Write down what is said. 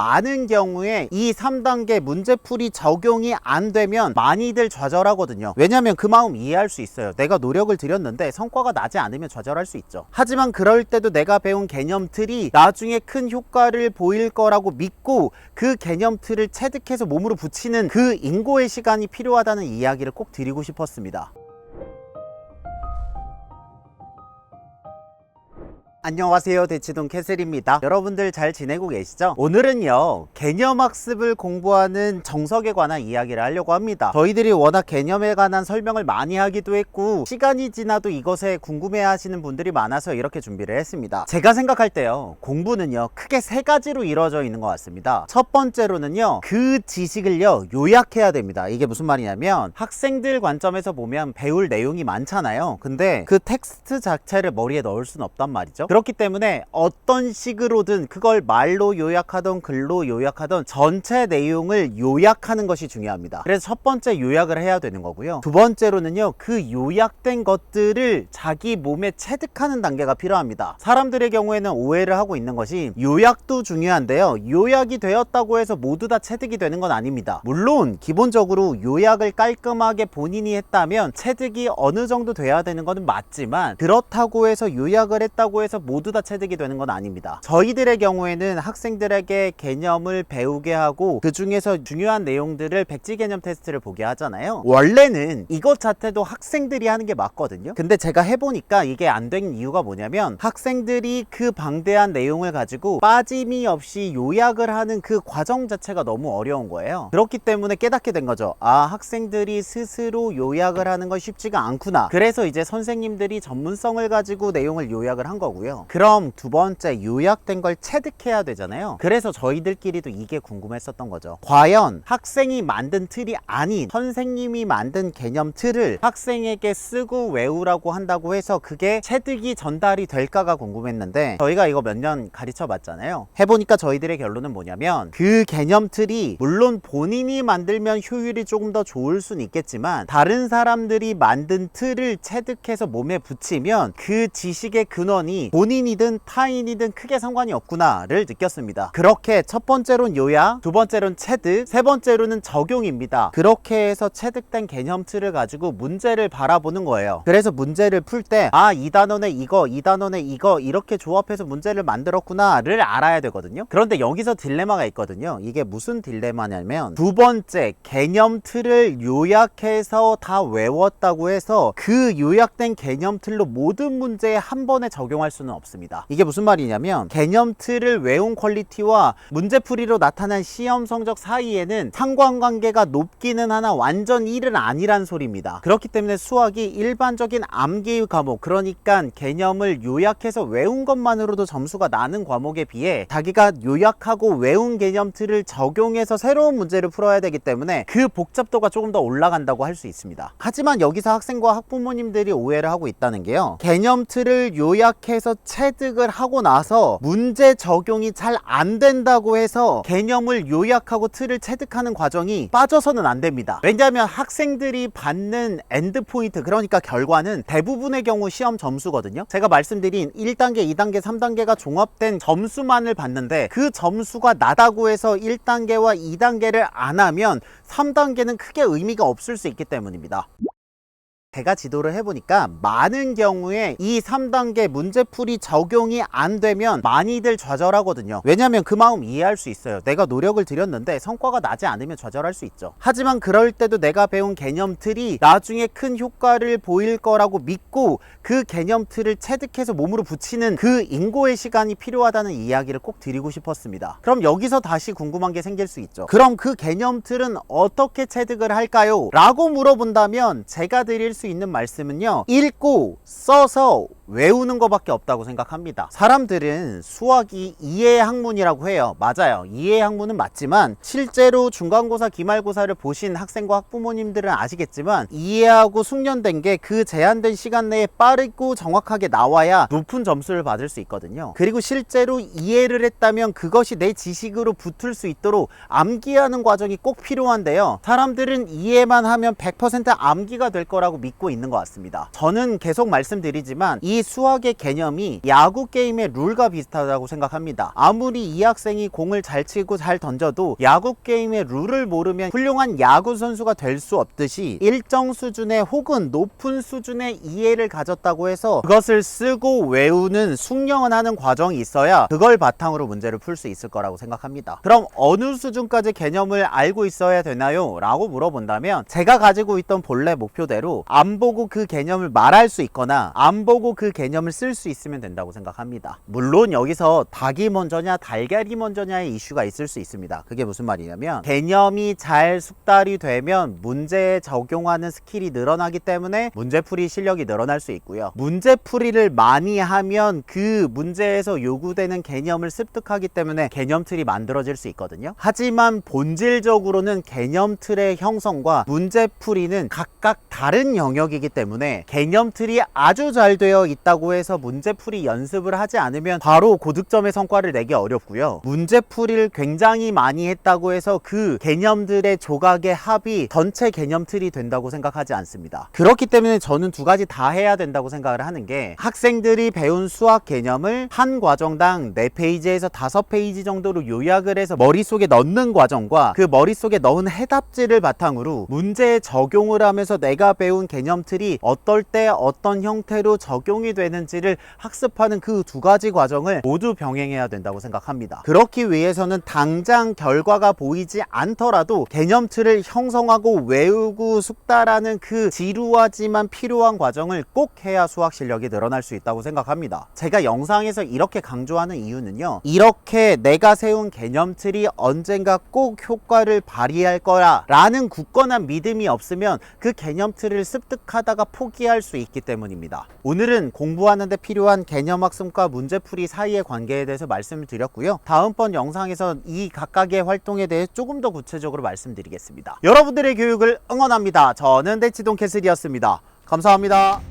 많은 경우에 이 3단계 문제풀이 적용이 안 되면 많이들 좌절하거든요. 왜냐면 그 마음 이해할 수 있어요. 내가 노력을 들였는데 성과가 나지 않으면 좌절할 수 있죠. 하지만 그럴 때도 내가 배운 개념 틀이 나중에 큰 효과를 보일 거라고 믿고 그 개념 틀을 체득해서 몸으로 붙이는 그 인고의 시간이 필요하다는 이야기를 꼭 드리고 싶었습니다. 안녕하세요, 대치동 캐슬입니다. 여러분들 잘 지내고 계시죠? 오늘은요, 개념학습을 공부하는 정석에 관한 이야기를 하려고 합니다. 저희들이 워낙 개념에 관한 설명을 많이 하기도 했고 시간이 지나도 이것에 궁금해 하시는 분들이 많아서 이렇게 준비를 했습니다. 제가 생각할 때요, 공부는요 크게 세 가지로 이루어져 있는 것 같습니다. 첫 번째로는요, 그 지식을요 요약해야 됩니다. 이게 무슨 말이냐면 학생들 관점에서 보면 배울 내용이 많잖아요. 근데 그 텍스트 자체를 머리에 넣을 수는 없단 말이죠. 그렇기 때문에 어떤 식으로든 그걸 말로 요약하던 글로 요약하던 전체 내용을 요약하는 것이 중요합니다. 그래서 첫 번째 요약을 해야 되는 거고요. 두 번째로는요, 그 요약된 것들을 자기 몸에 체득하는 단계가 필요합니다. 사람들의 경우에는 오해를 하고 있는 것이 요약도 중요한데요, 요약이 되었다고 해서 모두 다 체득이 되는 건 아닙니다. 물론 기본적으로 요약을 깔끔하게 본인이 했다면 체득이 어느 정도 돼야 되는 건 맞지만 그렇다고 해서 요약을 했다고 해서 모두 다 체득이 되는 건 아닙니다. 저희들의 경우에는 학생들에게 개념을 배우게 하고 그 중에서 중요한 내용들을 백지 개념 테스트를 보게 하잖아요. 원래는 이것 자체도 학생들이 하는 게 맞거든요. 근데 제가 해보니까 이게 안 된 이유가 뭐냐면 학생들이 그 방대한 내용을 가지고 빠짐이 없이 요약을 하는 그 과정 자체가 너무 어려운 거예요. 그렇기 때문에 깨닫게 된 거죠. 아, 학생들이 스스로 요약을 하는 건 쉽지가 않구나. 그래서 이제 선생님들이 전문성을 가지고 내용을 요약을 한 거고요. 그럼 두 번째, 요약된 걸 체득해야 되잖아요. 그래서 저희들끼리도 이게 궁금했었던 거죠. 과연 학생이 만든 틀이 아닌 선생님이 만든 개념 틀을 학생에게 쓰고 외우라고 한다고 해서 그게 체득이 전달이 될까가 궁금했는데 저희가 이거 몇 년 가르쳐 봤잖아요. 해보니까 저희들의 결론은 뭐냐면 그 개념 틀이 물론 본인이 만들면 효율이 조금 더 좋을 수는 있겠지만 다른 사람들이 만든 틀을 체득해서 몸에 붙이면 그 지식의 근원이 본인이든 타인이든 크게 상관이 없구나를 느꼈습니다. 그렇게 첫 번째로는 요약, 두 번째로는 체득, 세 번째로는 적용입니다. 그렇게 해서 체득된 개념 틀을 가지고 문제를 바라보는 거예요. 그래서 문제를 풀 때 아, 이 단원에 이거, 이 단원에 이거 이렇게 조합해서 문제를 만들었구나를 알아야 되거든요. 그런데 여기서 딜레마가 있거든요. 이게 무슨 딜레마냐면 두 번째, 개념 틀을 요약해서 다 외웠다고 해서 그 요약된 개념 틀로 모든 문제에 한 번에 적용할 수는 없습니다. 이게 무슨 말이냐면 개념 틀을 외운 퀄리티와 문제풀이로 나타난 시험 성적 사이에는 상관관계가 높기는 하나 완전 1은 아니란 소리입니다. 그렇기 때문에 수학이 일반적인 암기 과목, 그러니까 개념을 요약해서 외운 것만으로도 점수가 나는 과목에 비해 자기가 요약하고 외운 개념 틀을 적용해서 새로운 문제를 풀어야 되기 때문에 그 복잡도가 조금 더 올라간다고 할 수 있습니다. 하지만 여기서 학생과 학부모님들이 오해를 하고 있다는 게요, 개념 틀을 요약해서 체득을 하고 나서 문제 적용이 잘 안 된다고 해서 개념을 요약하고 틀을 체득하는 과정이 빠져서는 안 됩니다. 왜냐하면 학생들이 받는 엔드포인트, 그러니까 결과는 대부분의 경우 시험 점수거든요. 제가 말씀드린 1단계, 2단계, 3단계가 종합된 점수만을 받는데 그 점수가 낮다고 해서 1단계와 2단계를 안 하면 3단계는 크게 의미가 없을 수 있기 때문입니다. 제가 지도를 해보니까 많은 경우에 이 3단계 문제풀이 적용이 안 되면 많이들 좌절하거든요. 왜냐면 그 마음 이해할 수 있어요. 내가 노력을 들였는데 성과가 나지 않으면 좌절할 수 있죠. 하지만 그럴 때도 내가 배운 개념 틀이 나중에 큰 효과를 보일 거라고 믿고 그 개념 틀을 체득해서 몸으로 붙이는 그 인고의 시간이 필요하다는 이야기를 꼭 드리고 싶었습니다. 그럼 여기서 다시 궁금한 게 생길 수 있죠. 그럼 그 개념 틀은 어떻게 체득을 할까요? 라고 물어본다면 제가 드릴 수 있는 말씀은요, 읽고 써서 외우는 것밖에 없다고 생각합니다. 사람들은 수학이 이해의 학문이라고 해요. 맞아요, 이해의 학문은 맞지만 실제로 중간고사, 기말고사를 보신 학생과 학부모님들은 아시겠지만 이해하고 숙련된 게 그 제한된 시간 내에 빠르고 정확하게 나와야 높은 점수를 받을 수 있거든요. 그리고 실제로 이해를 했다면 그것이 내 지식으로 붙을 수 있도록 암기하는 과정이 꼭 필요한데요, 사람들은 이해만 하면 100% 암기가 될 거라고 믿고 있는 것 같습니다. 저는 계속 말씀드리지만 이 이 수학의 개념이 야구 게임의 룰과 비슷하다고 생각합니다. 아무리 이 학생이 공을 잘 치고 잘 던져도 야구 게임의 룰을 모르면 훌륭한 야구 선수가 될 수 없듯이 일정 수준의 혹은 높은 수준의 이해를 가졌다고 해서 그것을 쓰고 외우는 숙련을 하는 과정이 있어야 그걸 바탕으로 문제를 풀 수 있을 거라고 생각합니다. 그럼 어느 수준까지 개념을 알고 있어야 되나요? 라고 물어본다면 제가 가지고 있던 본래 목표대로 안 보고 그 개념을 말할 수 있거나 안 보고 그 개념을 쓸 수 있으면 된다고 생각합니다. 물론 여기서 닭이 먼저냐 달걀이 먼저냐의 이슈가 있을 수 있습니다. 그게 무슨 말이냐면 개념이 잘 숙달이 되면 문제에 적용하는 스킬이 늘어나기 때문에 문제풀이 실력이 늘어날 수 있고요. 문제풀이를 많이 하면 그 문제에서 요구되는 개념을 습득하기 때문에 개념틀이 만들어질 수 있거든요. 하지만 본질적으로는 개념틀의 형성과 문제풀이는 각각 다른 영역이기 때문에 개념틀이 아주 잘 되어 있다고 해서 문제풀이 연습을 하지 않으면 바로 고득점의 성과를 내기 어렵고요. 문제풀이를 굉장히 많이 했다고 해서 그 개념들의 조각의 합이 전체 개념틀이 된다고 생각하지 않습니다. 그렇기 때문에 저는 두 가지 다 해야 된다고 생각을 하는 게 학생들이 배운 수학 개념을 한 과정당 4페이지에서 5페이지 정도로 요약을 해서 머릿속에 넣는 과정과 그 머릿속에 넣은 해답지를 바탕으로 문제에 적용을 하면서 내가 배운 개념틀이 어떨 때 어떤 형태로 적용이 되는지를 학습하는 그 두 가지 과정을 모두 병행해야 된다고 생각합니다. 그렇기 위해서는 당장 결과가 보이지 않더라도 개념틀을 형성하고 외우고 숙달하는 그 지루하지만 필요한 과정을 꼭 해야 수학 실력이 늘어날 수 있다고 생각합니다. 제가 영상에서 이렇게 강조하는 이유는요, 이렇게 내가 세운 개념틀이 언젠가 꼭 효과를 발휘할 거야 라는 굳건한 믿음이 없으면 그 개념틀을 습득하다가 포기할 수 있기 때문입니다. 오늘은 공부하는데 필요한 개념학습과 문제풀이 사이의 관계에 대해서 말씀을 드렸고요. 다음번 영상에서 이 각각의 활동에 대해 조금 더 구체적으로 말씀드리겠습니다. 여러분들의 교육을 응원합니다. 저는 대치동 캐슬이었습니다. 감사합니다.